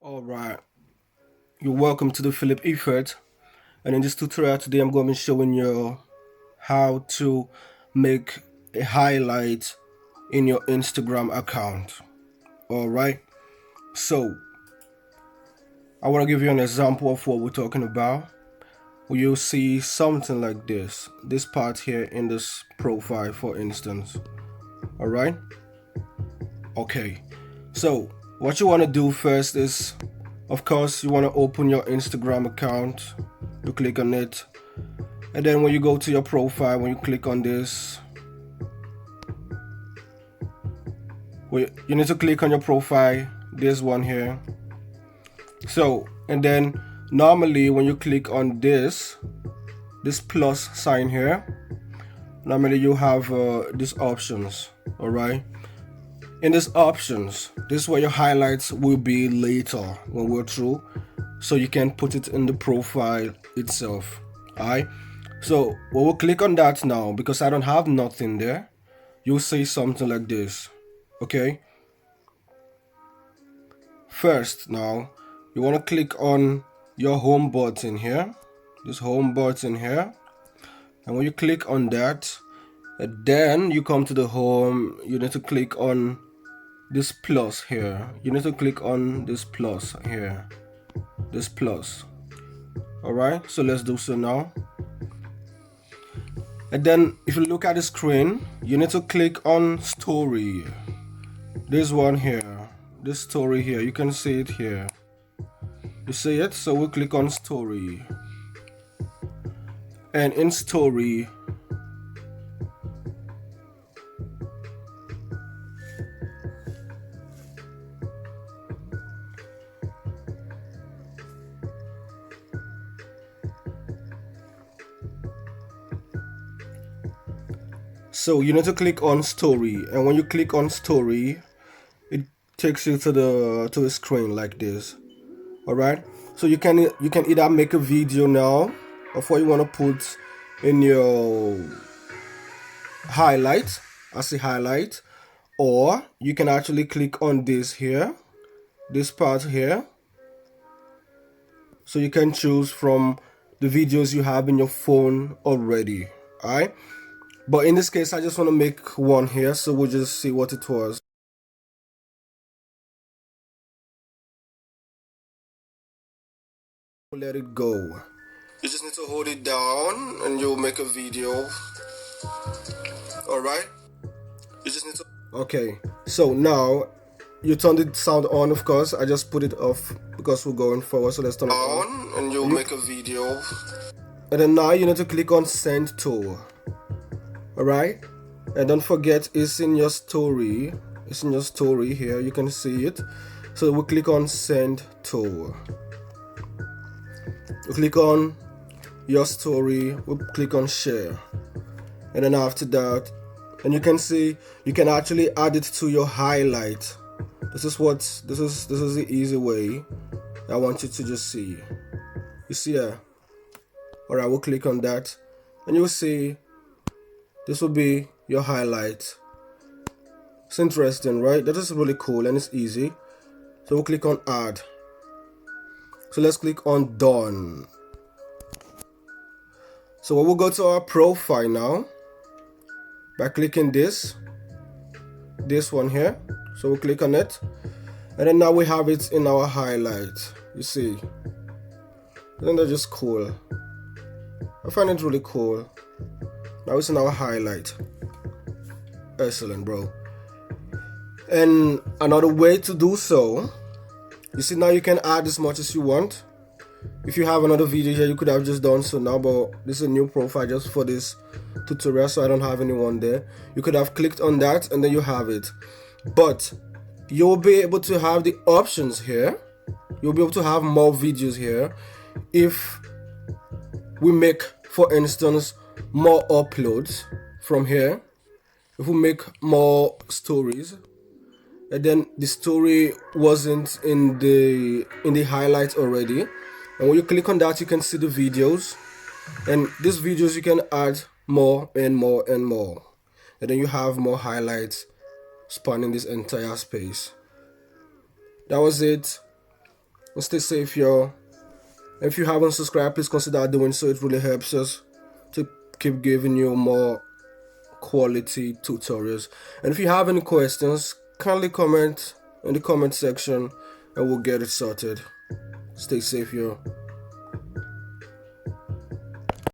Alright, you're welcome to the ThePhilipEffect, and in this tutorial today I'm going to be showing you how to make a highlight in your Instagram account. Alright, so I want to give you an example of what we're talking about. You'll see something like this part here in this profile, for instance. Alright, okay, so what you want to do first is, of course, you want to open your Instagram account. You click on it, and then when you go to your profile, when you click on this, you need to click on your profile, this one here. So, and then normally when you click on this plus sign here, normally you have these options. All right, in these options, this is where your highlights will be later when we're through, so you can put it in the profile itself. Alright, so we'll click on that now. Because I don't have nothing there, you'll see something like this. Okay, first, now you want to click on your home button here, this home button here, and when you click on that, and then you come to the home, you need to click on this plus here. You need to click on this plus here, this plus. Alright, so let's do so now. And then if you look at the screen, you need to click on story, this one here, this story here. You can see it here, you see it. So we'll click on story, and in story, so you need to click on story, and when you click on story, it takes you to the screen like this. All right, so you can either make a video now of what you want to put in your highlight as a highlight, or you can actually click on this here, this part here, so you can choose from the videos you have in your phone already. All right, but in this case I just want to make one here, so we'll just see what it was. Let it go. You just need to hold it down and you'll make a video. Alright, you just need to, okay, so now you turn the sound on. Of course I just put it off because we're going forward, so let's turn it on and you'll make a video. And then now you need to click on send to. Alright, and don't forget, it's in your story, it's in your story here, you can see it. So we click on send to, we click on your story, we click on share, and then after that, and you can see you can actually add it to your highlight. This is the easy way I want you to just see. You see here. Alright, we'll click on that, and you'll see this will be your highlight. It's interesting, right? That is really cool and it's easy. So we'll click on add. So let's click on done. So we'll go to our profile now by clicking this one here. So we'll click on it, and then now we have it in our highlight. You see, isn't that just cool? I find it really cool. Now it's in our highlight. Excellent, bro. And another way to do so, you see, now you can add as much as you want. If you have another video here, you could have just done so now, but this is a new profile just for this tutorial, so I don't have anyone there. You could have clicked on that and then you have it, but you'll be able to have the options here. You'll be able to have more videos here if we make, for instance, more uploads from here. If we make more stories, and then the story wasn't in the highlights already, and when you click on that, you can see the videos, and these videos you can add more and more and more, and then you have more highlights spanning this entire space. That was it. And stay safe, y'all. If you haven't subscribed, please consider doing so. It really helps us to keep giving you more quality tutorials. And if you have any questions, kindly comment in the comment section and we'll get it sorted. Stay safe, y'all.